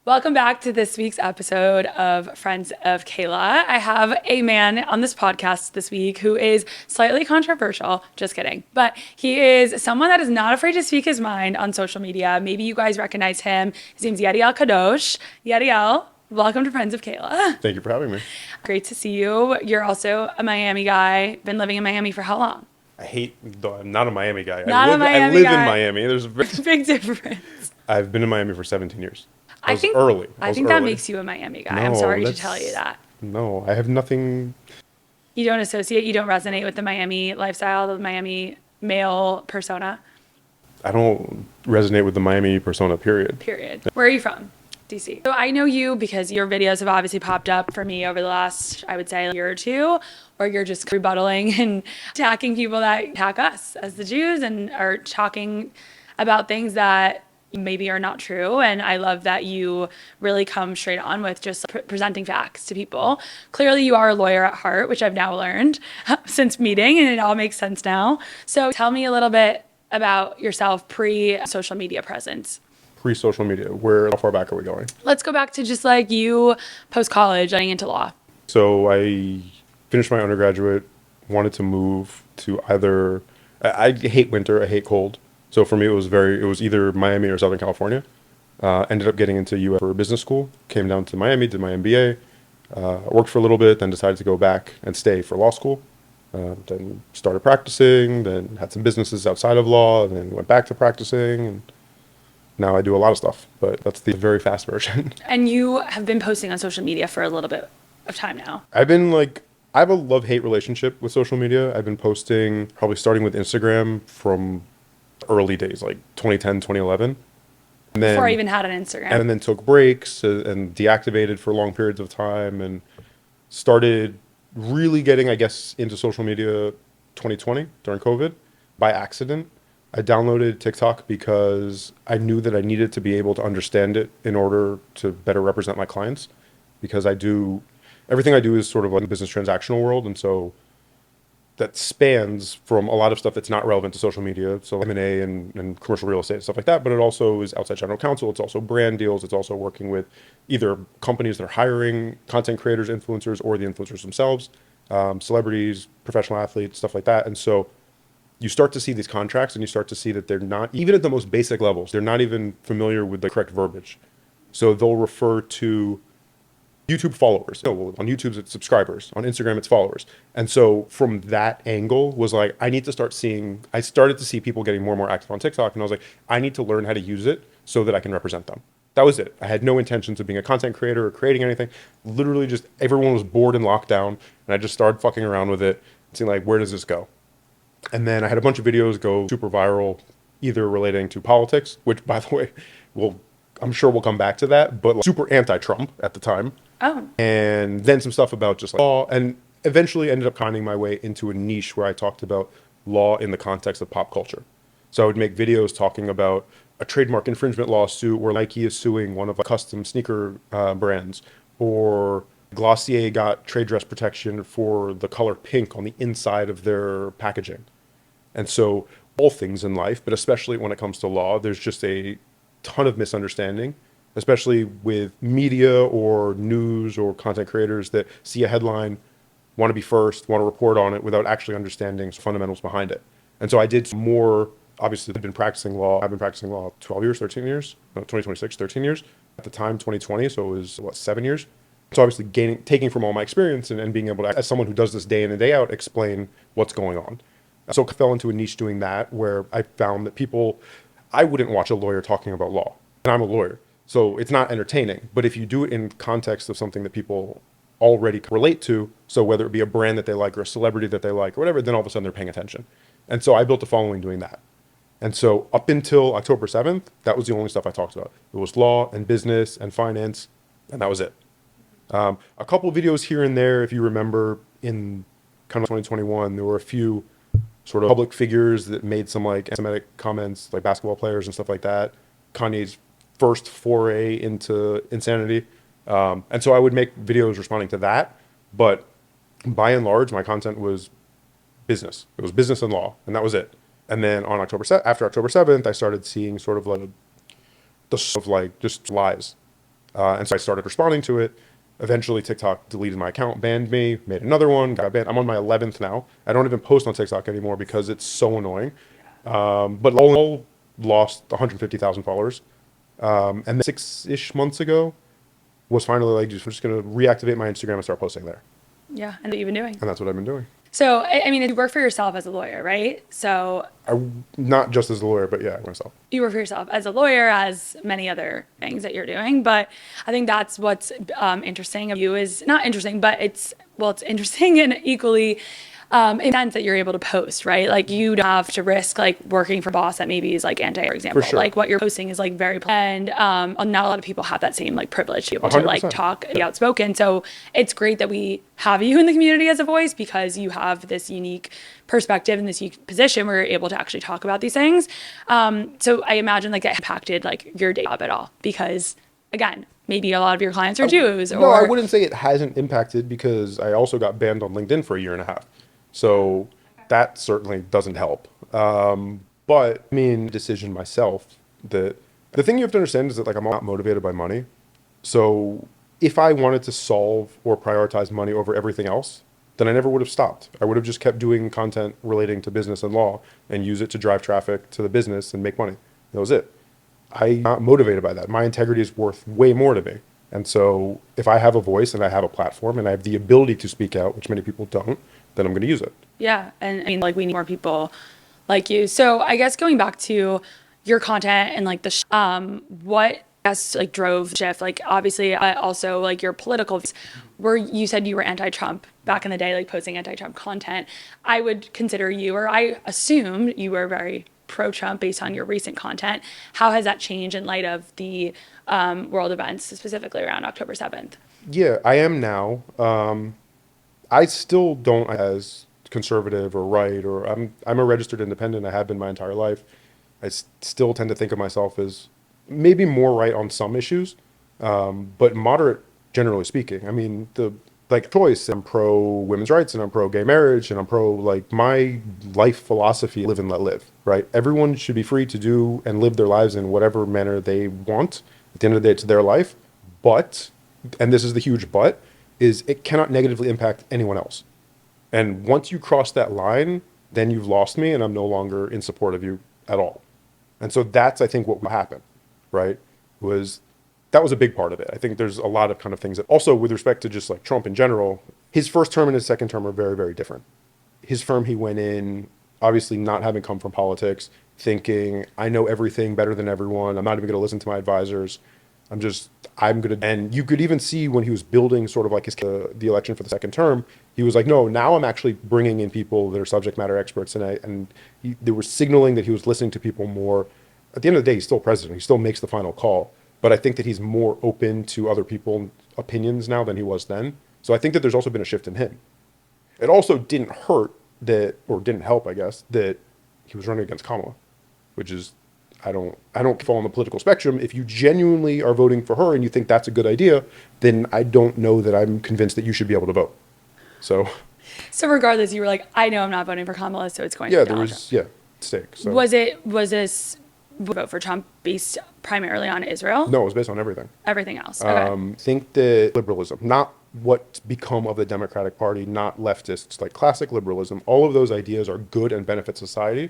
Welcome back to this week's episode of Friends of Kayla. I have a man on this podcast this week who is slightly controversial. Just kidding. But he is someone that is not afraid to speak his mind on social media. Maybe you guys recognize him. His name's Yediel Kadosh. Yediel, welcome to Friends of Kayla. Thank you for having me. Great to see you. You're also a Miami guy. Been living in Miami for how long? I'm not a Miami guy. Not a Miami I live guy. in Miami. There's a Big difference. I've been in Miami for 17 years. I think that makes you a Miami guy. I'm sorry to tell you that. No, I have nothing. You don't resonate with the Miami lifestyle, the Miami male persona? I don't resonate with the Miami persona, period. Where are you from? DC. So I know you because your videos have obviously popped up for me over the last, I would say, year or two, where you're just rebuttaling and attacking people that attack us as the Jews and are talking about things that maybe are not true. And I love that you really come straight on with just presenting facts to people. Clearly you are a lawyer at heart, which I've now learned since meeting, and it all makes sense now. So tell me a little bit about yourself pre-social media presence. Pre-social media, how far back are we going? Let's go back to just like you post-college getting into law. So I finished my undergraduate, wanted to move to I hate winter, I hate cold. So for me, it was either Miami or Southern California. Ended up getting into US for business school. Came down to Miami, did my MBA. Worked for a little bit, then decided to go back and stay for law school. Then started practicing, then had some businesses outside of law, and then went back to practicing. And now I do a lot of stuff, but that's the very fast version. And you have been posting on social media for a little bit of time now. I have a love-hate relationship with social media. I've been posting, probably starting with Instagram from early days, like 2010, 2011. And then, before I even had an Instagram. And then took breaks and deactivated for long periods of time and started really getting, I guess, into social media 2020 during COVID by accident. I downloaded TikTok because I knew that I needed to be able to understand it in order to better represent my clients, because everything I do is sort of like the business transactional world. And so that spans from a lot of stuff that's not relevant to social media, so M&A and commercial real estate, stuff like that, but it also is outside general counsel, it's also brand deals, it's also working with either companies that are hiring content creators, influencers, or the influencers themselves, celebrities, professional athletes, stuff like that. And so you start to see these contracts and you start to see that they're not, even at the most basic levels, they're not even familiar with the correct verbiage. So they'll refer to YouTube followers. On YouTube, it's subscribers. On Instagram, it's followers. And so from that angle was like, I started to see people getting more and more active on TikTok. And I was like, I need to learn how to use it so that I can represent them. That was it. I had no intentions of being a content creator or creating anything. Literally just everyone was bored and locked down. And I just started fucking around with it, seeing like, where does this go? And then I had a bunch of videos go super viral, either relating to politics, which by the way, I'm sure we'll come back to that, but super anti-Trump at the time. Oh. And then some stuff about just like law, and eventually ended up finding my way into a niche where I talked about law in the context of pop culture. So I would make videos talking about a trademark infringement lawsuit where Nike is suing one of the custom sneaker brands, or Glossier got trade dress protection for the color pink on the inside of their packaging. And so all things in life, but especially when it comes to law, there's just a ton of misunderstanding, especially with media or news or content creators that see a headline, want to be first, want to report on it without actually understanding fundamentals behind it. And so I did more, obviously I've been practicing law 12 years, 13 years, 2026, 13 years. At the time, 2020, so it was, 7 years? So obviously taking from all my experience and being able to, as someone who does this day in and day out, explain what's going on. So I fell into a niche doing that, where I found that I wouldn't watch a lawyer talking about law, and I'm a lawyer. So it's not entertaining, but if you do it in context of something that people already relate to, so whether it be a brand that they like or a celebrity that they like or whatever, then all of a sudden they're paying attention. And so I built a following doing that. And so up until October 7th, that was the only stuff I talked about. It was law and business and finance, and that was it. A couple of videos here and there, if you remember, in kind of 2021, there were a few sort of public figures that made some like anti-Semitic comments, like basketball players and stuff like that. Kanye's first foray into insanity. And so I would make videos responding to that. But by and large, my content was business. It was business and law, and that was it. And then on after October 7th, I started seeing sort of like just lies. And so I started responding to it. Eventually, TikTok deleted my account, banned me, made another one, got banned. I'm on my 11th now. I don't even post on TikTok anymore because it's so annoying. But all in all, lost 150,000 followers. And then 6-ish months ago, was finally like, I'm just going to reactivate my Instagram and start posting there. Yeah. And what you've been doing. And that's what I've been doing. So, I mean, you work for yourself as a lawyer, right? So Not just as a lawyer, but yeah, myself. you work for yourself as a lawyer, as many other things that you're doing. But I think that's what's interesting of you is not interesting, but it's interesting and equally in the sense that you're able to post, right? Like you don't have to risk like working for a boss that maybe is like anti, for example. For sure. Like what you're posting is like very, and not a lot of people have that same like privilege to be able to like 100%. talk, be outspoken. So it's great that we have you in the community as a voice because you have this unique perspective and this unique position where you're able to actually talk about these things. So I imagine like that impacted like your day job at all because again, maybe a lot of your clients are Jews. No, I wouldn't say it hasn't impacted because I also got banned on LinkedIn for a year and a half. So that certainly doesn't help. But I mean, decision myself that the thing you have to understand is that like I'm not motivated by money. So if I wanted to solve or prioritize money over everything else, then I never would have stopped. I would have just kept doing content relating to business and law and use it to drive traffic to the business and make money. That was it. I'm not motivated by that. My integrity is worth way more to me. And so if I have a voice and I have a platform and I have the ability to speak out, which many people don't, then I'm going to use it. Yeah. And I mean, like we need more people like you. So I guess going back to your content and like what like drove the shift, like obviously also like your political where you said you were anti-Trump back in the day, like posting anti-Trump content. I would consider you, or I assumed you were very pro-Trump based on your recent content. How has that changed in light of the world events, specifically around October 7th? Yeah, I am now. I still don't as conservative or right, or I'm a registered independent. I have been my entire life. I still tend to think of myself as maybe more right on some issues, but moderate generally speaking. I mean, the like choice. I'm pro women's rights and I'm pro gay marriage and I'm pro like my life philosophy: live and let live. Right? Everyone should be free to do and live their lives in whatever manner they want. At the end of the day, it's their life. But, and this is the huge but, is it cannot negatively impact anyone else. And once you cross that line, then you've lost me and I'm no longer in support of you at all. And so that's, I think, what happened, right? That was a big part of it. I think there's a lot of kind of things that also with respect to just like Trump in general, his first term and his second term are very, very different. His term, he went in, obviously not having come from politics, thinking, I know everything better than everyone. I'm not even going to listen to my advisors. And you could even see when he was building sort of like the election for the second term, he was like, no, now I'm actually bringing in people that are subject matter experts. They were signaling that he was listening to people more. At the end of the day, he's still president. He still makes the final call. But I think that he's more open to other people's opinions now than he was then. So I think that there's also been a shift in him. It also didn't hurt that, or didn't help, I guess, that he was running against Kamala, which is, I don't fall on the political spectrum. If you genuinely are voting for her and you think that's a good idea, then I don't know that I'm convinced that you should be able to vote. So regardless, you were like, I know I'm not voting for Kamala, so it's going to be Donald Trump. Stake. So. Was this vote for Trump based primarily on Israel? No, it was based on everything. Everything else. Okay. Think that liberalism, not what's become of the Democratic Party, not leftists, like classic liberalism, all of those ideas are good and benefit society,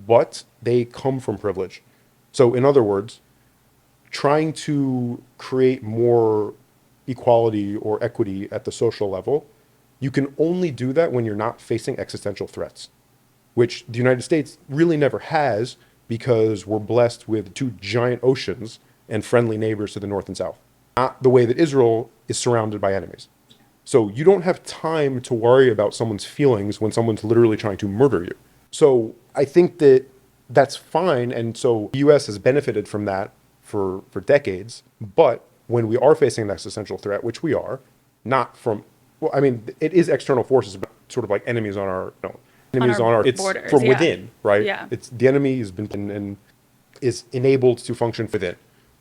but they come from privilege. So in other words, trying to create more equality or equity at the social level, you can only do that when you're not facing existential threats, which the United States really never has because we're blessed with two giant oceans and friendly neighbors to the north and south. Not the way that Israel is surrounded by enemies. So you don't have time to worry about someone's feelings when someone's literally trying to murder you. So I think that that's fine. And so the US has benefited from that for decades. But when we are facing an existential threat, which we are, not from, well, I mean, it is external forces, but sort of like enemies on our, it's borders, from within, right? Yeah. It's the enemy has been and is enabled to function within.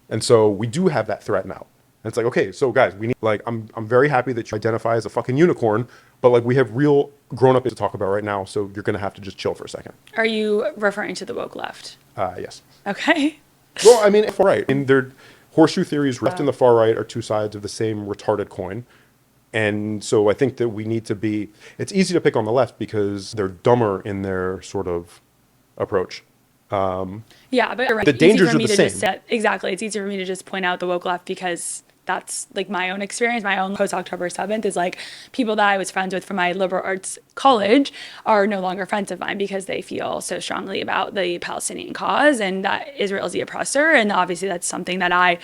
And so we do have that threat now. And it's like, okay, so guys, we need, like, I'm very happy that you identify as a fucking unicorn, but like we have real grown-up to talk about right now, so you're going to have to just chill for a second. Are you referring to the woke left? Yes. Okay. Well, I mean, right. And they're Horseshoe theories, left and the far right are two sides of the same retarded coin. And so I think that we need to be, it's easy to pick on the left because they're dumber in their sort of approach. Yeah, but you're right. The It's easy dangers for are me the to same. just exactly. It's easier for me to just point out the woke left because that's like my own experience. My own post October 7th is like people that I was friends with from my liberal arts college are no longer friends of mine because they feel so strongly about the Palestinian cause and that Israel is the oppressor. And obviously that's something that I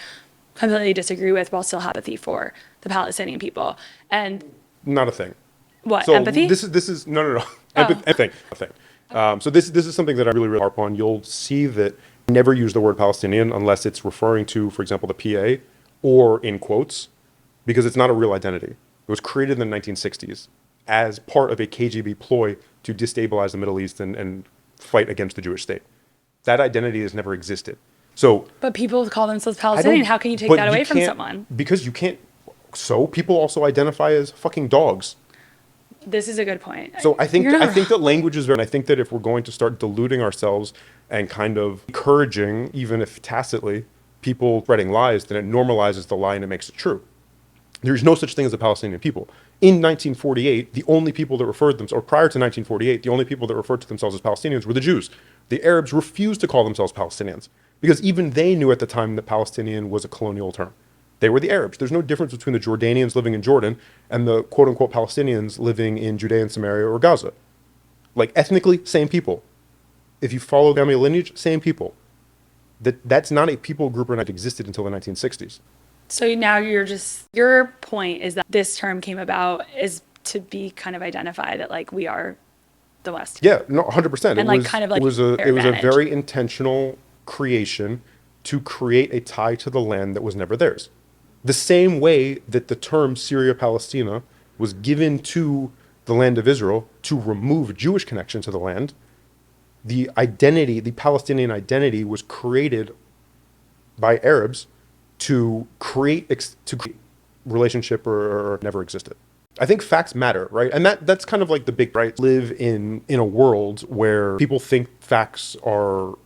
completely disagree with while still have empathy for the Palestinian people. And Not a thing. what, So empathy? this is no. Empathy. So this is something that I really harp on. You'll see that I never use the word Palestinian unless it's referring to, for example, the PA or in quotes, because it's not a real identity. It was created in the 1960s as part of a KGB ploy to destabilize the Middle East and fight against the Jewish state. That identity has never existed. So But people call themselves I Palestinian. don't- How can you take but that away from can't- someone? Because you can't. So people also identify as fucking dogs. This is a good point. So I think You're not I think that language is very. I think that if we're going to start deluding ourselves and kind of encouraging, even if tacitly, people spreading lies, then it normalizes the lie and it makes it true. There's no such thing as a Palestinian people. In 1948, the only people that referred themselves, or prior to 1948, the only people that referred to themselves as Palestinians were the Jews. The Arabs refused to call themselves Palestinians because even they knew at the time that Palestinian was a colonial term. They were the Arabs. There's no difference between the Jordanians living in Jordan and the quote-unquote Palestinians living in Judea and Samaria or Gaza. Like, ethnically, same people. If you follow family lineage, same people. That's not a people group that existed until the 1960s. So now your point is that this term came about is to be kind of identified that like we are the West. Yeah, no, 100%. And, like, kind of, like, it was a advantage. very intentional creation to create a tie to the land that was never theirs. The same way that the term Syria-Palestina was given to the land of Israel to remove Jewish connection to the land, the Palestinian identity was created by Arabs to create relationship or never existed. I think facts matter, right? And that's kind of like the big right. Live in a world where people think facts are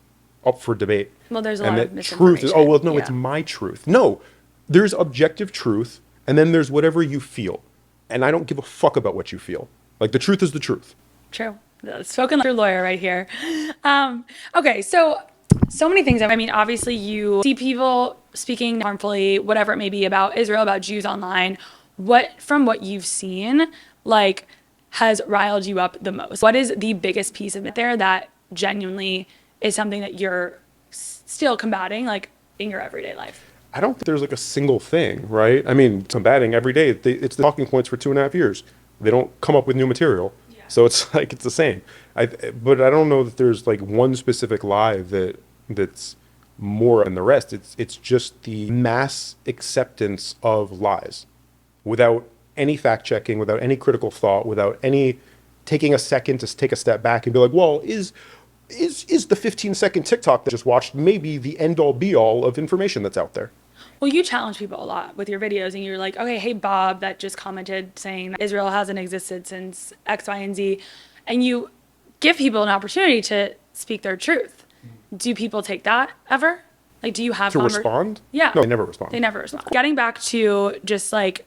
up for debate. Well, there's a and lot of that truth is, misinformation. no, it's my truth. No, there's objective truth, and then there's whatever you feel. And I don't give a fuck about what you feel. Like, the truth is the truth. True. Spoken like your lawyer right here. Okay, so many things. I mean, obviously you see people speaking harmfully, whatever it may be, about Israel, about Jews online. From what you've seen, like, has riled you up the most? What is the biggest piece of it there that genuinely is something that you're still combating, like, in your everyday life? I don't think there's like a single thing, right? I mean, combating every day. It's the talking points for 2.5 years. They don't come up with new material. Yeah. So it's like, it's the same. But I don't know that there's like one specific lie that's more than the rest. It's just the mass acceptance of lies without any fact checking, without any critical thought, without any taking a second to take a step back and be like, well, is the 15-second TikTok that I just watched maybe the end-all be-all of information that's out there? Well, you challenge people a lot with your videos, and you're like, okay, hey, Bob, that just commented saying that Israel hasn't existed since X, Y, and Z. And you give people an opportunity to speak their truth. Do people take that ever? Like, do you have To respond? Yeah. No, they never respond. They never respond. Getting back to just like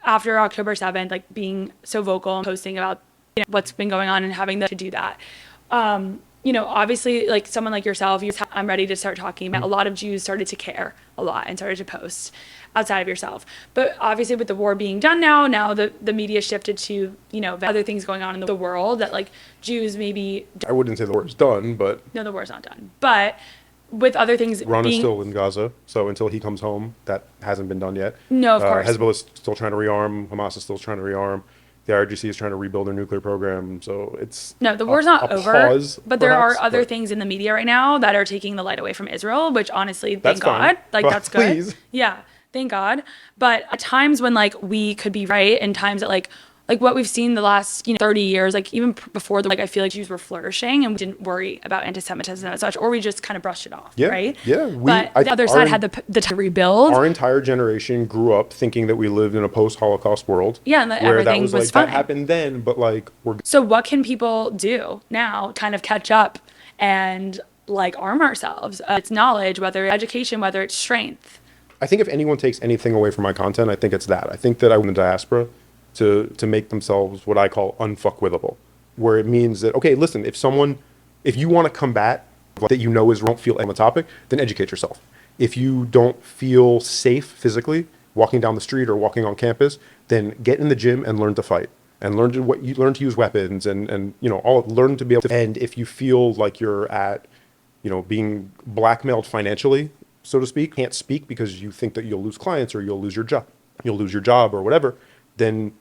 after October 7th, like being so vocal and posting about what's been going on and having to do that. Obviously, like someone like yourself, I'm ready to start talking about. A lot of Jews started to care a lot and started to post outside of yourself. But obviously, with the war being done now the media shifted to other things going on in the world that like Jews maybe. I wouldn't say the war's done, but No, the war's not done. But with other things Ron is still in Gaza, so until he comes home, that hasn't been done yet. No, of course. Hezbollah's still trying to rearm. Hamas is still trying to rearm. The IRGC is trying to rebuild their nuclear program, so it's No, the war's not over. Pause, but there are perhaps, other things in the media right now that are taking the light away from Israel, which honestly, thank That's fine. God. Like, Well, that's good. please. Yeah, thank God. But at times when like we could be right, and times that like what we've seen the last 30 years, like even before, I feel like Jews were flourishing and we didn't worry about anti-Semitism as such, or we just kind of brushed it off, Yeah, right? yeah. But the other side had the time to rebuild. Our entire generation grew up thinking that we lived in a post-Holocaust world. Yeah, and that where everything that was like fine. that happened then, but like we're So what can people do now, kind of catch up and like arm ourselves? It's knowledge, whether it's education, whether it's strength. I think if anyone takes anything away from my content, I think it's that. I think that I want the diaspora to make themselves what I call unfuckwithable, where it means that, okay, listen, if you want to combat that you know is won't feel on the topic, then educate yourself. If you don't feel safe physically walking down the street or walking on campus, then get in the gym and learn to fight and learn to use weapons and learn to be able to. And if you feel like you're at, being blackmailed financially, so to speak, can't speak because you think that you'll lose clients or you'll lose your job or whatever, then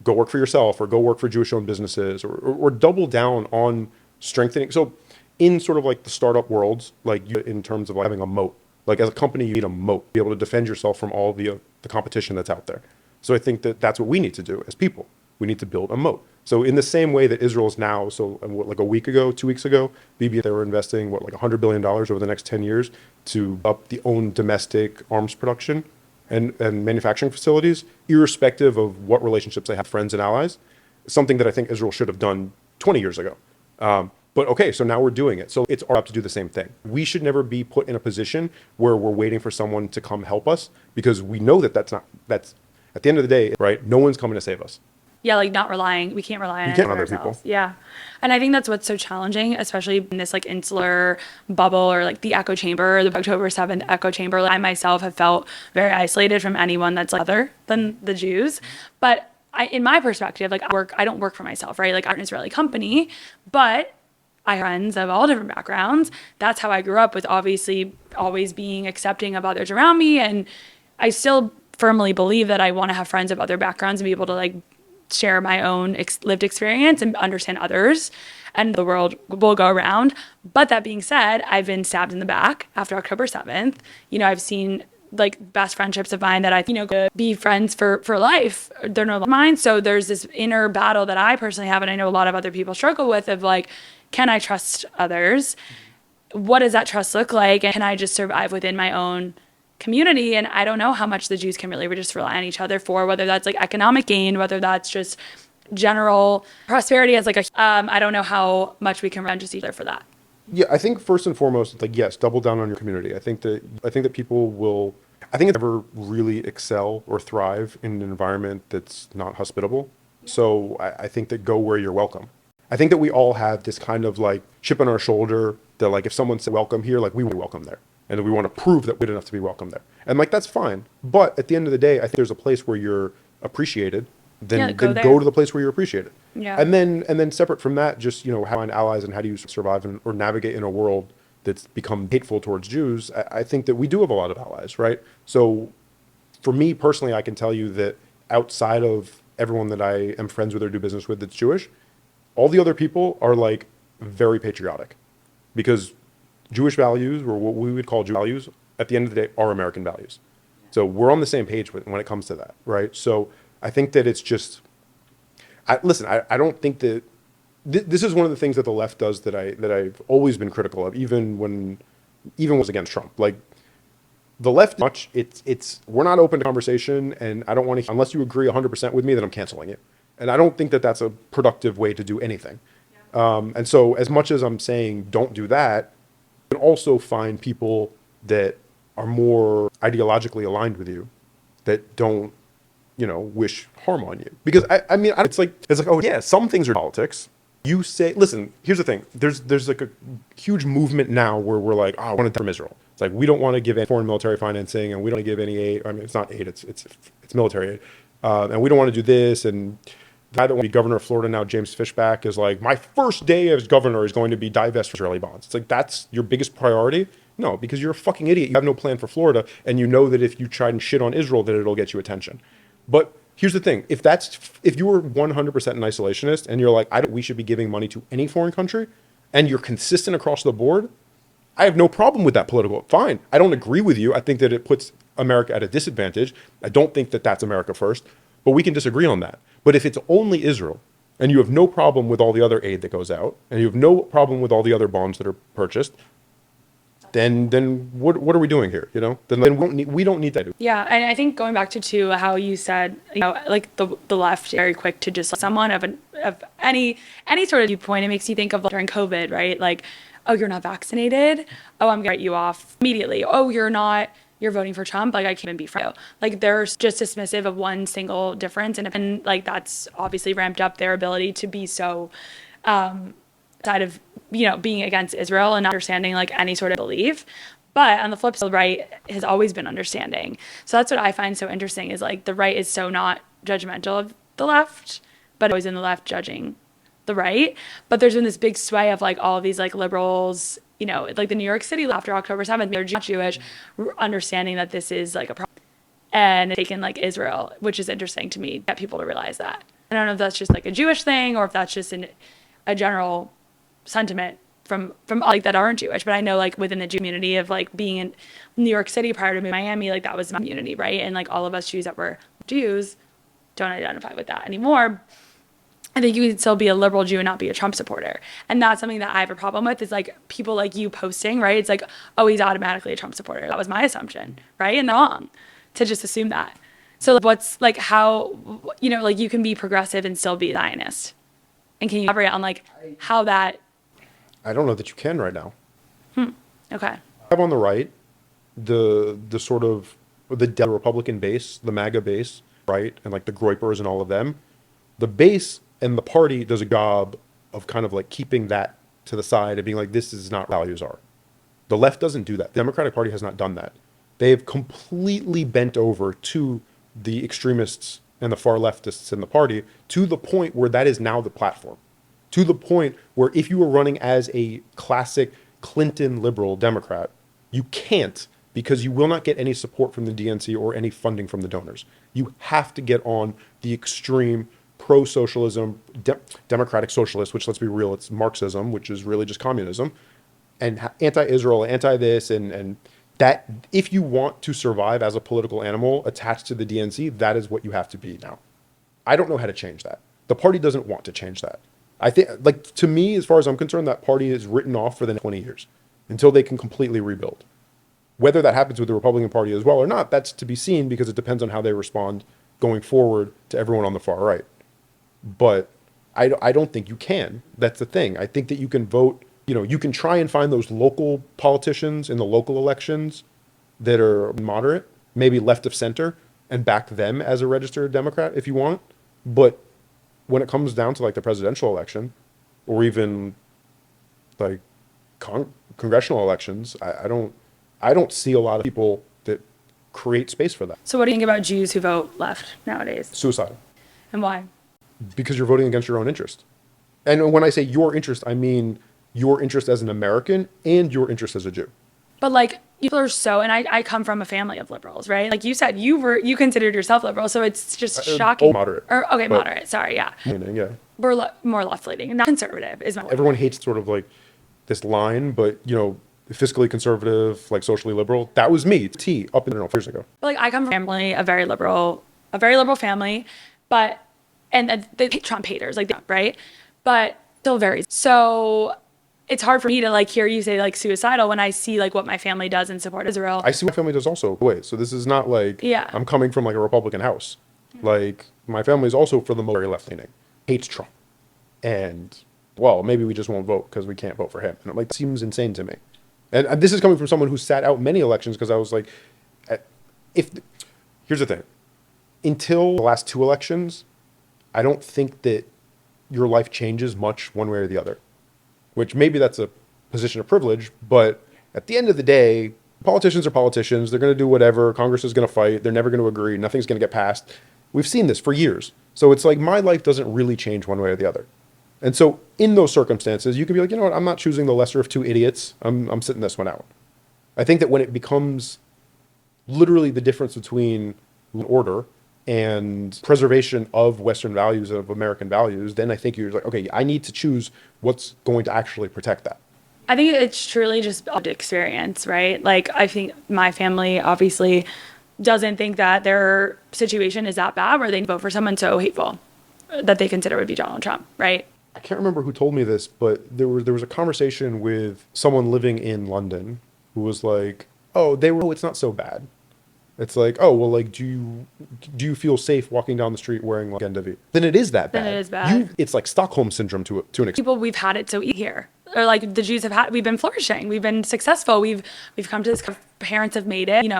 go work for yourself or go work for Jewish-owned businesses or double down on strengthening. So in sort of like the startup worlds, like in terms of like having a moat, like as a company, you need a moat, be able to defend yourself from all the competition that's out there. So I think that that's what we need to do as people. We need to build a moat. So in the same way that Israel is now, like a week ago, 2 weeks ago, they were investing like $100 billion over the next 10 years to up the own domestic arms production and manufacturing facilities, irrespective of what relationships they have, friends and allies, something that I think Israel should have done 20 years ago. But okay, so now we're doing it. So it's our job to do the same thing. We should never be put in a position where we're waiting for someone to come help us because we know that's at the end of the day, right? No one's coming to save us. Yeah, like we can't rely on other people. Yeah. And I think that's what's so challenging, especially in this like insular bubble or like the echo chamber, the October 7th echo chamber. I myself have felt very isolated from anyone that's like other than the Jews. But in my perspective, like I don't work for myself, right? Like I'm an Israeli company, but I have friends of all different backgrounds. That's how I grew up, with obviously always being accepting of others around me. And I still firmly believe that I want to have friends of other backgrounds and be able to like share my own lived experience and understand others, and the world will go around. But that being said, I've been stabbed in the back after October 7th. I've seen like best friendships of mine that I could be friends for life. They're no longer mine. So there's this inner battle that I personally have, and I know a lot of other people struggle with, of like, can I trust others? What does that trust look like? And can I just survive within my own community? And I don't know how much the Jews can really just rely on each other for, whether that's like economic gain, whether that's just general prosperity as like I don't know how much we can run just either for that. Yeah, I think first and foremost, it's like, yes, double down on your community. I think that people will, I think it's never really excel or thrive in an environment that's not hospitable. So I think that go where you're welcome. I think that we all have this kind of like chip on our shoulder that like if someone said welcome here, like we want to welcome there. And we want to prove that we're good enough to be welcome there. And like, that's fine. But at the end of the day, I think there's a place where you're appreciated, then go to the place where you're appreciated. Yeah. And then separate from that, just, how to find allies and how do you survive or navigate in a world that's become hateful towards Jews. I think that we do have a lot of allies, right? So for me personally, I can tell you that outside of everyone that I am friends with or do business with that's Jewish, all the other people are like very patriotic, because Jewish values, or what we would call Jewish values, at the end of the day are American values. So we're on the same page when it comes to that, right? So I think that it's just, I don't think that, this is one of the things that the left does that I've always been critical of, even was against Trump. Like, the left, we're not open to conversation, and I don't want to, unless you agree 100% with me, then I'm canceling it. And I don't think that that's a productive way to do anything. Yeah. And so as much as I'm saying don't do that, you can also find people that are more ideologically aligned with you that don't, wish harm on you. Because it's like, oh yeah, some things are politics. You say, listen, here's the thing. There's like a huge movement now where we're like, I want to from Israel. It's like, we don't want to give any foreign military financing, and we don't want to give any aid. I mean, it's not aid, it's military aid. And we don't want to do this. And the guy that wants to be governor of Florida now, James Fishback, is like, my first day as governor is going to be divest from Israeli bonds. It's like, that's your biggest priority? No, because you're a fucking idiot. You have no plan for Florida, and you know that if you try and shit on Israel, that it'll get you attention. But here's the thing. If you were 100% an isolationist, and you're like, we should be giving money to any foreign country, and you're consistent across the board, I have no problem with that political. Fine. I don't agree with you. I think that it puts America at a disadvantage. I don't think that that's America first, but we can disagree on that. But if it's only Israel, and you have no problem with all the other aid that goes out, and you have no problem with all the other bonds that are purchased, then what are we doing here? Then we don't need that. Yeah, and I think going back to how you said, like the left very quick to just someone of any sort of viewpoint. It makes you think of during COVID, right? Like, oh, you're not vaccinated. Oh, I'm gonna write you off immediately. Oh, you're not you're voting for Trump, like I can't even be for you. Like they're just dismissive of one single difference, and like that's obviously ramped up their ability to be so side of being against Israel and not understanding like any sort of belief. But on the flip side, the right has always been understanding. So that's what I find so interesting is like the right is so not judgmental of the left, but always in the left judging the right. But there's been this big sway of like all of these like liberals, like the New York City after October 7th, they're Jewish, understanding that this is like a problem and taken like Israel, which is interesting to me, get people to realize that. I don't know if that's just like a Jewish thing or if that's just a general sentiment from like that aren't Jewish, but I know like within the Jew community of like being in New York City prior to Miami, like that was my community, right? And like all of us Jews that were Jews don't identify with that anymore. I think you can still be a liberal Jew and not be a Trump supporter. And that's something that I have a problem with is like people like you posting, right? It's like, oh, he's automatically a Trump supporter. That was my assumption, right? And they're wrong to just assume that. So like, what's like how, like you can be progressive and still be a Zionist. And can you elaborate on like how that? I don't know that you can right now. Okay. I have on the right the sort of the Republican base, the MAGA base, right? And like the Groypers and all of them. The base and the party does a job of kind of like keeping that to the side and being like, this is not what values are. The left doesn't do that. The Democratic Party has not done that. They have completely bent over to the extremists and the far leftists in the party to the point where that is now the platform. To the point where if you were running as a classic Clinton liberal Democrat, you can't because you will not get any support from the DNC or any funding from the donors. You have to get on the extreme pro-socialism, democratic socialist, which let's be real, it's Marxism, which is really just communism, and anti-Israel, anti-this, and that if you want to survive as a political animal attached to the DNC, that is what you have to be now. I don't know how to change that. The party doesn't want to change that. I think, like, to me, as far as I'm concerned, that party is written off for the next 20 years until they can completely rebuild. Whether that happens with the Republican Party as well or not, that's to be seen because it depends on how they respond going forward to everyone on the far right. But I don't think you can. That's the thing. I think that you can vote, you can try and find those local politicians in the local elections that are moderate, maybe left of center, and back them as a registered Democrat if you want. But when it comes down to like the presidential election or even like congressional elections, I don't see a lot of people that create space for that. So what do you think about Jews who vote left nowadays? Suicidal. And why? Because you're voting against your own interest. And when I say your interest, I mean your interest as an American and your interest as a Jew. But like people are so, and I come from a family of liberals, right? Like you said, you considered yourself liberal, so it's just shocking. Moderate. Or okay, moderate. Sorry, yeah. Yeah. We're more left leaning, not conservative. Is my word. Everyone hates sort of like this line, but fiscally conservative, like socially liberal. That was me. T up until 4 years ago. But like I come from a family, a very liberal family, but and they Trump haters, like right, but still very. So it's hard for me to like hear you say like suicidal when I see like what my family does in support of Israel. I see what my family does also. Wait, so this is not like I'm coming from like a Republican house. Like my family is also for the most very left leaning, hates Trump, and well, maybe we just won't vote because we can't vote for him. And it seems insane to me. And this is coming from someone who sat out many elections because I was like, here's the thing, until the last 2 elections, I don't think that your life changes much one way or the other. Which maybe that's a position of privilege, but at the end of the day, politicians are politicians. They're going to do whatever. Congress is going to fight. They're never going to agree. Nothing's going to get passed. We've seen this for years. So it's like my life doesn't really change one way or the other. And so in those circumstances, you can be like, you know what, I'm not choosing the lesser of 2 idiots. I'm sitting this one out. I think that when it becomes literally the difference between order and preservation of Western values, of American values, then I think you're like, okay, I need to choose what's going to actually protect that. I think it's truly just experience, right? Like, I think my family obviously doesn't think that their situation is that bad where they vote for someone so hateful that they consider would be Donald Trump, right? I can't remember who told me this, but there was a conversation with someone living in London who was like, oh, it's not so bad. It's like, oh, well, like, do you feel safe walking down the street wearing like David? Then it is that bad. Then it is bad. It's like Stockholm syndrome to an extent. People, we've had it so easy here. Or like the Jews we've been flourishing. We've been successful. We've come to this, parents have made it,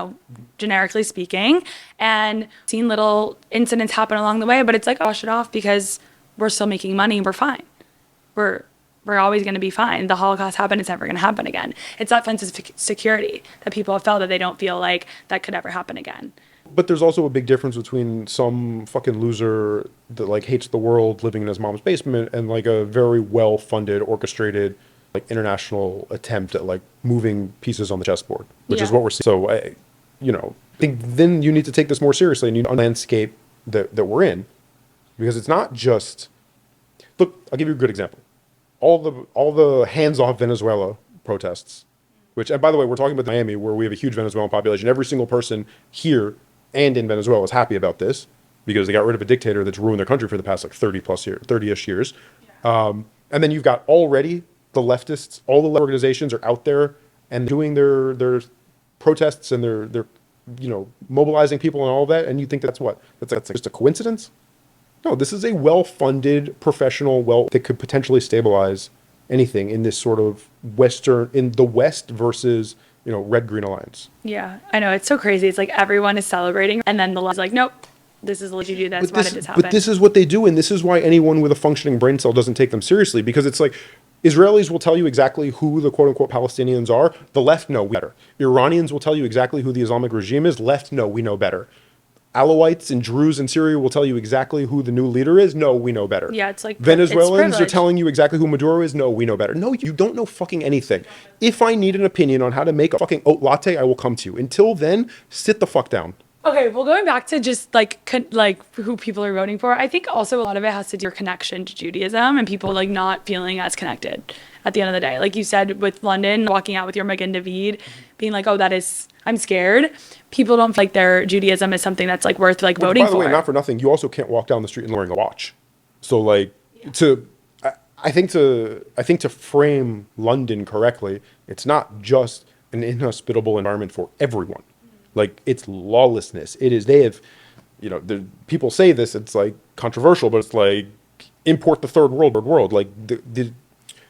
generically speaking, and seen little incidents happen along the way, but it's like, wash it off because we're still making money. We're fine. We're always going to be fine. The Holocaust happened. It's never going to happen again. It's that sense of security that people have felt that they don't feel like that could ever happen again. But there's also a big difference between some fucking loser that like hates the world living in his mom's basement and like a very well-funded, orchestrated, like international attempt at like moving pieces on the chessboard, which is what we're seeing. So, I think then you need to take this more seriously and you need to landscape that we're in, because it's not just. Look, I'll give you a good example. All the hands-off Venezuela protests, which, and by the way, we're talking about Miami, where we have a huge Venezuelan population. Every single person here and in Venezuela is happy about this because they got rid of a dictator that's ruined their country for the past like 30-ish years. Yeah. And then you've got already the leftists, all the organizations are out there and doing their protests and they're mobilizing people and all that. And you think that's just a coincidence? No, this is a well-funded professional, that could potentially stabilize anything in this sort of in the West versus, red-green alliance. Yeah, I know. It's so crazy. It's like everyone is celebrating and then the left's like, nope, this is what you do. Why did this happen? But this is what they do. And this is why anyone with a functioning brain cell doesn't take them seriously, because it's like Israelis will tell you exactly who the quote-unquote Palestinians are. The left, no, we better. Iranians will tell you exactly who the Islamic regime is. Left, no, we know better. Alawites and Druze in Syria will tell you exactly who the new leader is. No, we know better. Yeah, it's like Venezuelans are telling you exactly who Maduro is. No, we know better. No, you don't know fucking anything. If I need an opinion on how to make a fucking oat latte, I will come to you. Until then, sit the fuck down. Okay, well, going back to just like who people are voting for, I think also a lot of it has to do with your connection to Judaism and people like not feeling as connected at the end of the day. Like you said with London, walking out with your Magen David, being like, oh, I'm scared. People don't feel like their Judaism is something that's like worth like voting for. By the way, not for nothing, you also can't walk down the street and wearing a watch. So like I think to frame London correctly, it's not just an inhospitable environment for everyone. Like, it's lawlessness. It is, they have, people say this, it's like controversial, but it's like import the third world. Like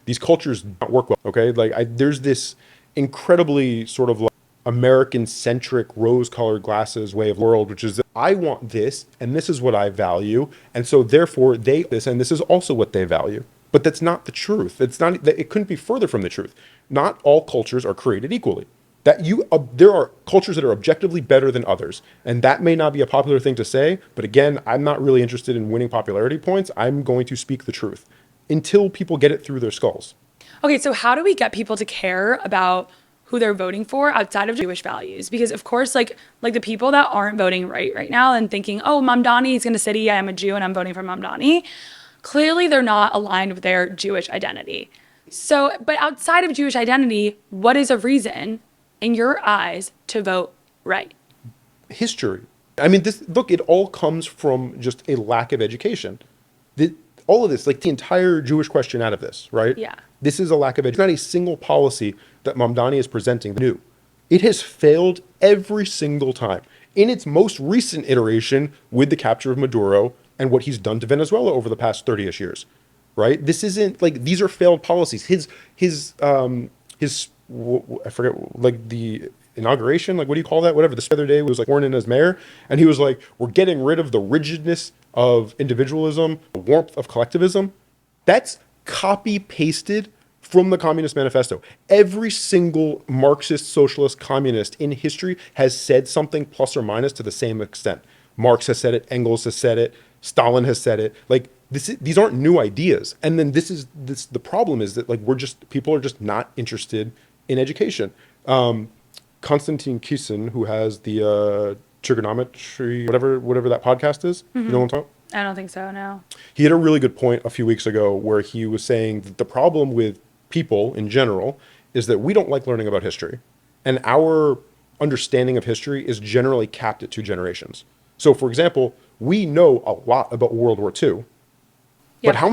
these cultures don't work well. Okay. Like there's this incredibly sort of like American-centric rose-colored glasses way of world, which is that I want this, and this is what I value, and so therefore this, and this is also what they value. But that's not the truth. It couldn't be further from the truth. Not all cultures are created equally. There are cultures that are objectively better than others, and that may not be a popular thing to say, but again, I'm not really interested in winning popularity points. I'm going to speak the truth until people get it through their skulls. Okay, so how do we get people to care about who they're voting for outside of Jewish values? Because of course, like the people that aren't voting right now and thinking, oh, Mamdani is going to say, yeah, I'm a Jew and I'm voting for Mamdani, clearly they're not aligned with their Jewish identity. So, but outside of Jewish identity, what is a reason in your eyes to vote right? History. I mean, it all comes from just a lack of education. All of this, like the entire Jewish question out of this, right? Yeah. This is a lack of education. Not a single policy that Mamdani is presenting new. It has failed every single time. In its most recent iteration with the capture of Maduro and what he's done to Venezuela over the past 30-ish years, right? This isn't like, these are failed policies. I forget, like the inauguration, like what do you call that? Whatever, the other day was like sworn in as mayor, and he was like, we're getting rid of the rigidness of individualism, the warmth of collectivism. That's copy pasted from the Communist Manifesto. Every single Marxist, socialist, communist in history has said something plus or minus to the same extent. Marx has said it, Engels has said it, Stalin has said it. Like these aren't new ideas. And then the problem is that like people are just not interested in education. Konstantin Kisin, who has the trigonometry, whatever that podcast is, you know what I'm talking about? I don't think so, no. He had a really good point a few weeks ago where he was saying that the problem with people in general is that we don't like learning about history. And our understanding of history is generally capped at 2 generations. So, for example, we know a lot about World War II. Yeah, but how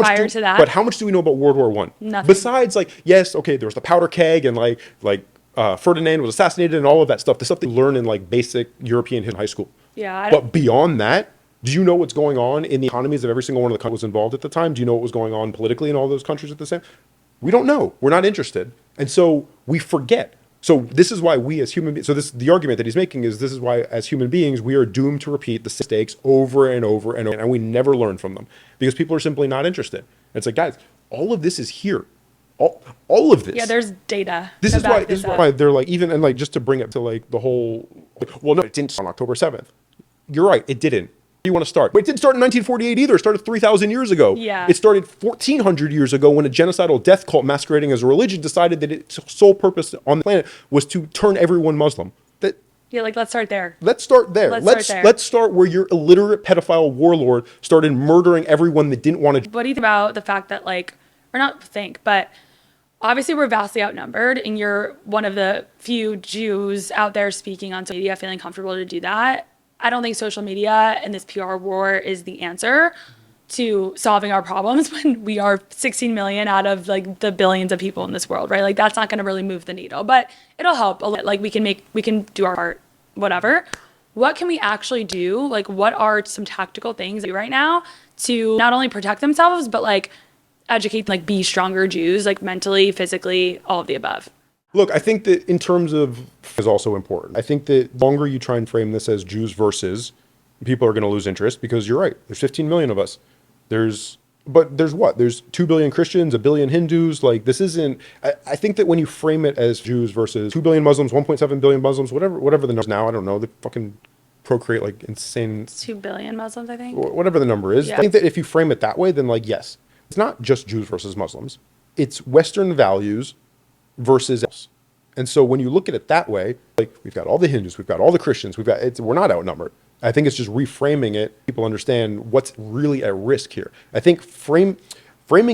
much do we know about World War I? Nothing. Besides, like, yes, okay, there was the powder keg and like Ferdinand was assassinated and all of that stuff, the stuff they learn in like basic European history in high school. Yeah. But beyond that, do you know what's going on in the economies of every single one of the countries involved at the time? Do you know what was going on politically in all those countries at the same? We don't know. We're not interested. And so we forget. So this is why we as human beings, so this the argument that he's making is this is why as human beings, we are doomed to repeat the mistakes over and over and over, and we never learn from them because people are simply not interested. And it's like, guys, all of this is here. All of this. Yeah, there's data. This is why they're like, even, and like, just to bring it to like the whole, like, well, no, it didn't start on October 7th. You're right, it didn't. You want to start? But it didn't start in 1948 either. It started 3,000 years ago. Yeah. It started 1,400 years ago when a genocidal death cult masquerading as a religion decided that its sole purpose on the planet was to turn everyone Muslim. That. Yeah, like let's start there. Let's start there. Let's start where your illiterate pedophile warlord started murdering everyone that didn't want to. What do you think about the fact that like, or not think, but obviously we're vastly outnumbered and you're one of the few Jews out there speaking on social media, feeling comfortable to do that. I don't think social media and this PR war is the answer to solving our problems when we are 16 million out of like the billions of people in this world, right? Like that's not going to really move the needle, but it'll help a lot. Like we can do our part, whatever. What can we actually do? Like what are some tactical things that we do right now to not only protect themselves, but like educate, like be stronger Jews, like mentally, physically, all of the above? Look, I think that in terms of is also important. I think that the longer you try and frame this as Jews versus, people are going to lose interest because you're right. There's 15 million of us. There's what? There's 2 billion Christians, 1 billion Hindus. Like this isn't, I think that when you frame it as Jews versus 2 billion Muslims, 1.7 billion Muslims, whatever the number now, I don't know, they fucking procreate like insane. It's 2 billion Muslims, I think. Whatever the number is. Yeah. I think that if you frame it that way, then like, yes, it's not just Jews versus Muslims. It's Western values versus else. And so when you look at it that way, like we've got all the Hindus, we've got all the Christians, we're not outnumbered. I think it's just reframing it. People understand what's really at risk here. I think framing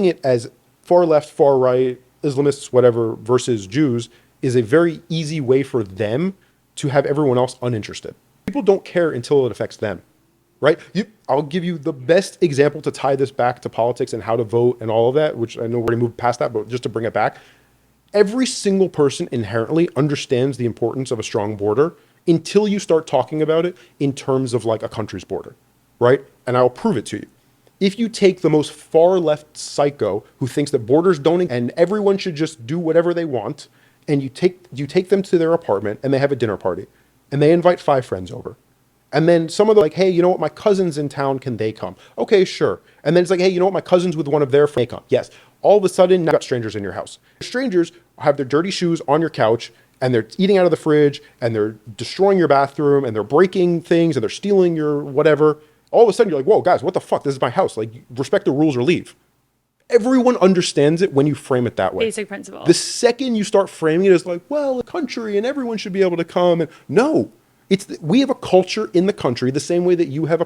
it as far left, far right, Islamists, whatever, versus Jews is a very easy way for them to have everyone else uninterested. People don't care until it affects them, right? I'll give you the best example to tie this back to politics and how to vote and all of that, which I know we already moved past that, but just to bring it back. Every single person inherently understands the importance of a strong border until you start talking about it in terms of like a country's border, right? And I'll prove it to you. If you take the most far left psycho who thinks that borders don't and everyone should just do whatever they want, and you take them to their apartment and they have a dinner party and they invite 5 friends over. And then some of them like, hey, you know what? My cousin's in town. Can they come? Okay, sure. And then it's like, hey, you know what? My cousin's with one of their friends. They come. Yes. All of a sudden, now you've got strangers in your house. Strangers have their dirty shoes on your couch and they're eating out of the fridge and they're destroying your bathroom and they're breaking things and they're stealing your whatever. All of a sudden, you're like, whoa, guys, what the fuck? This is my house. Like, respect the rules or leave. Everyone understands it when you frame it that way. Basic principle. The second you start framing it as like, well, a country and everyone should be able to come. And no. We have a culture in the country the same way that you have a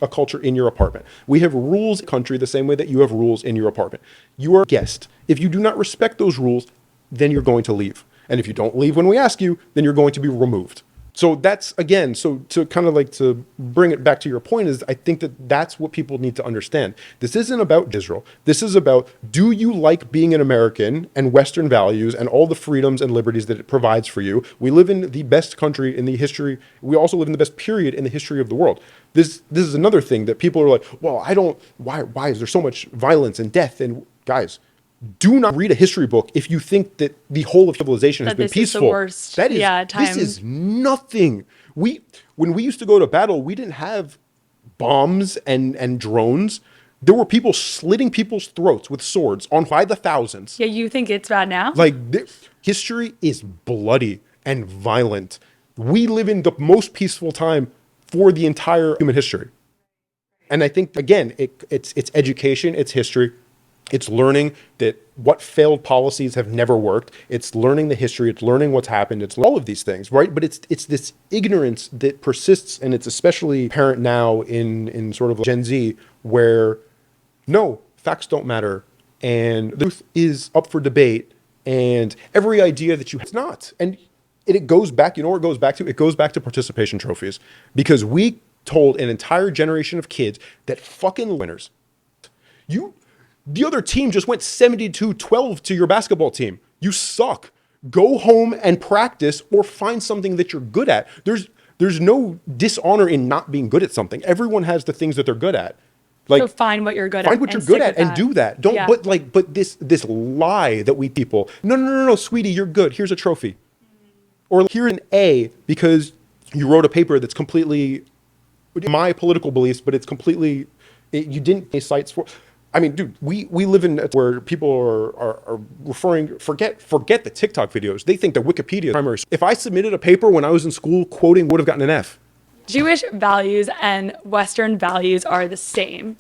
culture in your apartment. We have rules in the country the same way that you have rules in your apartment. You are a guest. If you do not respect those rules, then you're going to leave. And if you don't leave when we ask you, then you're going to be removed. So that's, again, so to kind of like to bring it back to your point is I think that that's what people need to understand. This isn't about Israel. This is about, do you like being an American and Western values and all the freedoms and liberties that it provides for you? We live in the best country in the history. We also live in the best period in the history of the world. This is another thing that people are like, well, why is there so much violence and death? And guys, do not read a history book if you think that the whole of civilization has been peaceful. Is the worst. That is, this is nothing. When we used to go to battle, we didn't have bombs and drones. There were people slitting people's throats with swords by the thousands. Yeah, you think it's bad now? Like, history is bloody and violent. We live in the most peaceful time for the entire human history. And I think, again, it's education, it's history. It's learning that what failed policies have never worked. It's learning the history. It's learning what's happened. It's all of these things, right? But it's this ignorance that persists, and it's especially apparent now in sort of Gen Z, where no, facts don't matter, and the truth is up for debate, and every idea that you have, it's not. And it goes back, you know where it goes back to? It goes back to participation trophies, because we told an entire generation of kids that fucking winners. The other team just went 72-12 to your basketball team. You suck. Go home and practice or find something that you're good at. There's no dishonor in not being good at something. Everyone has the things that they're good at. Like, So find what you're good at. find what you're and good stick at with and that. do that. Don't, Yeah. but this lie that we people, no, sweetie, you're good. Here's a trophy. Or here's an A because you wrote a paper that's completely my political beliefs, but it's completely, you didn't pay sites for. I mean, dude, we live in where people are referring, forget the TikTok videos. They think that Wikipedia is primary. If I submitted a paper when I was in school, quoting would have gotten an F. Jewish values and Western values are the same.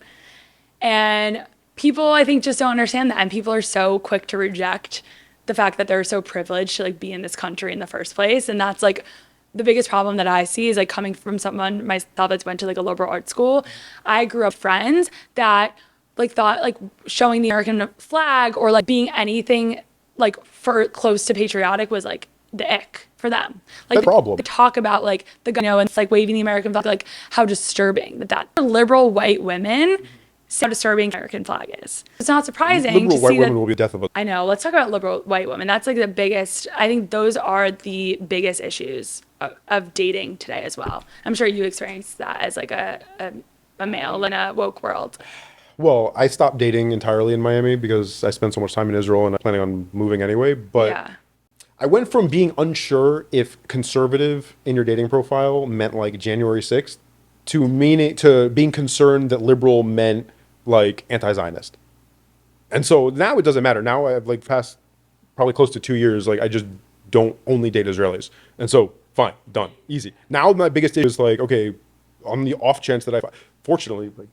And people, I think, just don't understand that. And people are so quick to reject the fact that they're so privileged to like be in this country in the first place. And that's like the biggest problem that I see is like coming from someone myself that's went to like a liberal arts school. I grew up with friends that like thought like showing the American flag or like being anything like for close to patriotic was like the ick for them. Like That's the problem. They talk about like the gun, and it's like waving the American flag, like how disturbing that liberal white women see how disturbing the American flag is. It's not surprising Liberal to white see women that. will be the death of us. I know. Let's talk about liberal white women. That's like the biggest. I think those are the biggest issues of dating today as well. I'm sure you experienced that as like a male in a woke world. Well, I stopped dating entirely in Miami because I spent so much time in Israel and I'm planning on moving anyway. But Yeah. I went from being unsure if conservative in your dating profile meant like January 6th to being concerned that liberal meant like anti-Zionist. And so now it doesn't matter. Now I've like passed probably close to 2 years. Like I just don't only date Israelis. And so fine, done, easy. Now my biggest issue is like, okay, on the off chance that fortunately, like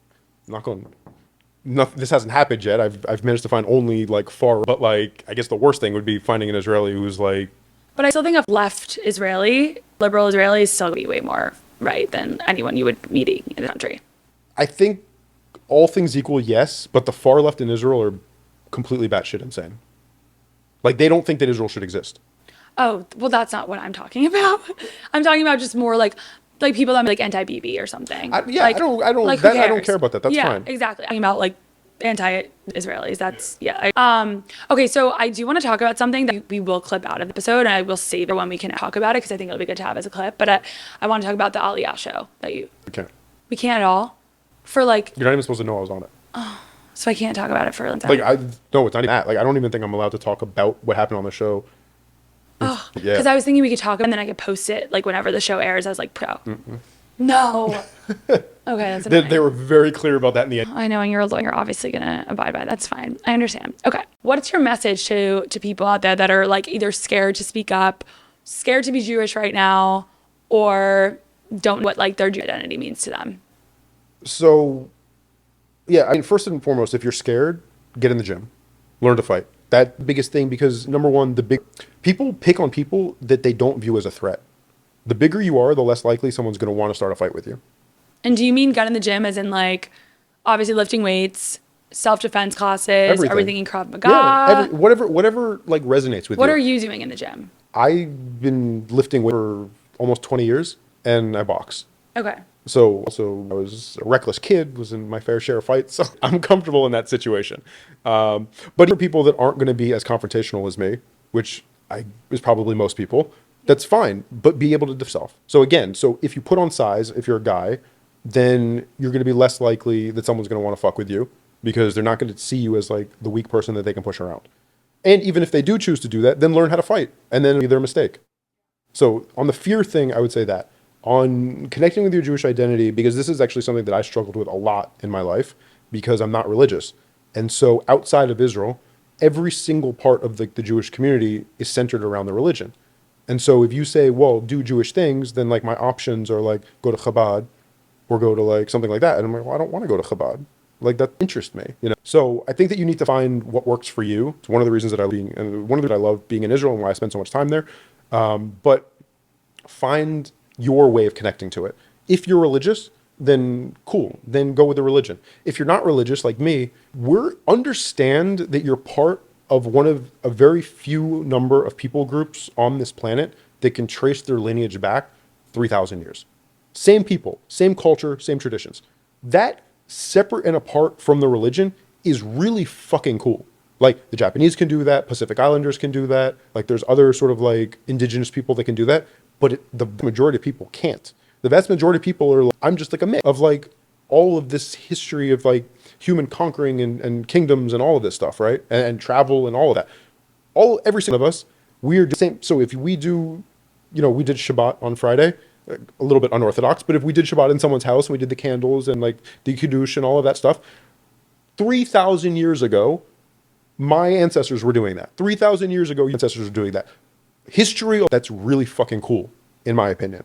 knock on, nothing, this hasn't happened yet. I've managed to find only like but like, I guess the worst thing would be finding an Israeli who's like. But I still think of left Israeli, liberal Israeli is still gonna be way more right than anyone you would meeting in the country. I think all things equal, yes, but the far left in Israel are completely batshit insane. Like they don't think that Israel should exist. Oh, well, that's not what I'm talking about. I'm talking about just more like people that are like anti-BB or something. I like, don't like, who I don't cares? care about that. That's yeah, fine. Exactly. Talking about like anti-Israelis. That's yeah. Okay, so I do want to talk about something that we will clip out of the episode, and I will save it when we can talk about it because I think it'll be good to have as a clip. But I want to talk about the Aliyah show that We can't. we can't at all for like. You're not even supposed to know I was on it. So I can't talk about it for No, it's not even that. Like I don't even think I'm allowed to talk about what happened on the show. Yeah. Because I was thinking we could talk and then I could post it like whenever the show airs. I was like, pro. No. Okay, that's annoying. They were very clear about that in the end. I know, and you're a lawyer, obviously gonna abide by that. That's fine. I understand. Okay. What's your message to people out there that are like either scared to speak up, scared to be Jewish right now, or don't know what like their Jewish identity means to them? So, yeah, I mean, first and foremost, if you're scared, get in the gym, learn to fight. That biggest thing, because number one, people pick on people that they don't view as a threat. The bigger you are, the less likely someone's going to want to start a fight with you. And do you mean get in the gym as in like obviously lifting weights, self-defense classes, Everything. are we thinking Krav Maga? Yeah, whatever like resonates with you. What are you doing in the gym? I've been lifting weights for almost 20 years, and I box. Okay. So also I was a reckless kid, was in my fair share of fights, so I'm comfortable in that situation. But for people that aren't going to be as confrontational as me, which is probably most people, that's fine, but be able to defend yourself. So again, if you put on size, if you're a guy, then you're going to be less likely that someone's going to want to fuck with you because they're not going to see you as like the weak person that they can push around. And even if they do choose to do that, then learn how to fight, and then it'll be their mistake. So on the fear thing, I would say that. On connecting with your Jewish identity, because this is actually something that I struggled with a lot in my life because I'm not religious. And so outside of Israel, every single part of the Jewish community is centered around the religion. And so if you say, well, do Jewish things, then like my options are like go to Chabad or go to like something like that. And I'm like, well, I don't want to go to Chabad. Like that interests me, you know? So I think that you need to find what works for you. It's one of the reasons that I love being in Israel and why I spend so much time there. But find your way of connecting to it. If you're religious, then cool, then go with the religion. If you're not religious like me, understand that you're part of one of a very few number of people groups on this planet that can trace their lineage back 3,000 years. Same people, same culture, same traditions. That separate and apart from the religion is really fucking cool. Like the Japanese can do that, Pacific Islanders can do that. Like there's other sort of like indigenous people that can do that, but the majority of people can't. The vast majority of people are like, I'm just like a mix of like all of this history of like human conquering and kingdoms and all of this stuff, right? And travel and all of that. Every single of us, we're the same. So if we do, we did Shabbat on Friday, a little bit unorthodox, but if we did Shabbat in someone's house and we did the candles and like the Kadosh and all of that stuff, 3,000 years ago, my ancestors were doing that. 3,000 years ago, your ancestors were doing that. History, that's really fucking cool, in my opinion.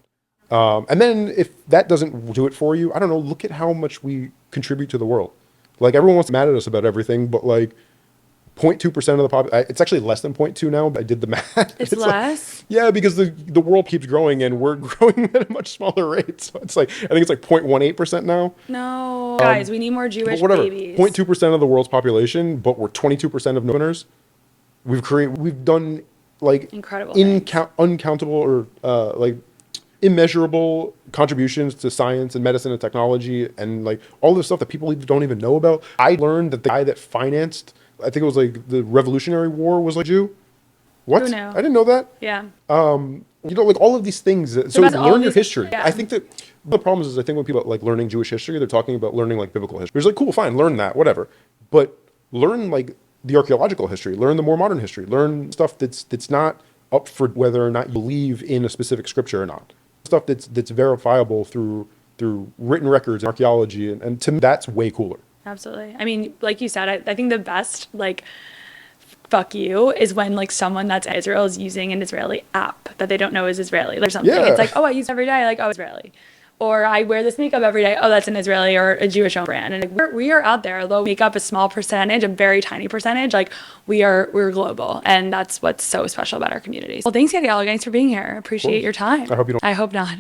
And then if that doesn't do it for you, I don't know, look at how much we contribute to the world. Like everyone wants to be mad at us about everything, but like 0.2% of the population, it's actually less than 0.2 now, but I did the math. It's less? Like, yeah, because the world keeps growing and we're growing at a much smaller rate. So it's like, I think it's like 0.18% now. No. Guys, we need more Jewish whatever, babies. 0.2% of the world's population, but we're 22% of donors. We've done like incredible uncountable or like immeasurable contributions to science and medicine and technology and like all this stuff that people don't even know about. I learned that the guy that financed, I think it was like the Revolutionary War, was like Jew. What? Who knew? I didn't know that. Yeah. Like all of these things. So learn your history. Yeah. I think that the problem is I think when people like learning Jewish history, they're talking about learning like biblical history. It's like, cool, fine, learn that, whatever. But learn like the archaeological history, learn the more modern history, learn stuff that's not up for whether or not you believe in a specific scripture or not. Stuff that's verifiable through written records and archaeology, and to me that's way cooler. Absolutely. I mean, like you said, I think the best like fuck you is when like someone that's in Israel is using an Israeli app that they don't know is Israeli or something. Yeah. It's like, oh, I use it every day, like, oh, Israeli. Or I wear this makeup every day, oh, that's an Israeli or a Jewish owned brand. And like, we are out there, although makeup a small percentage, a very tiny percentage, like we're global. And that's what's so special about our communities. Well, thanks, Yediel. Thanks for being here. Appreciate your time. I hope you don't. I hope not.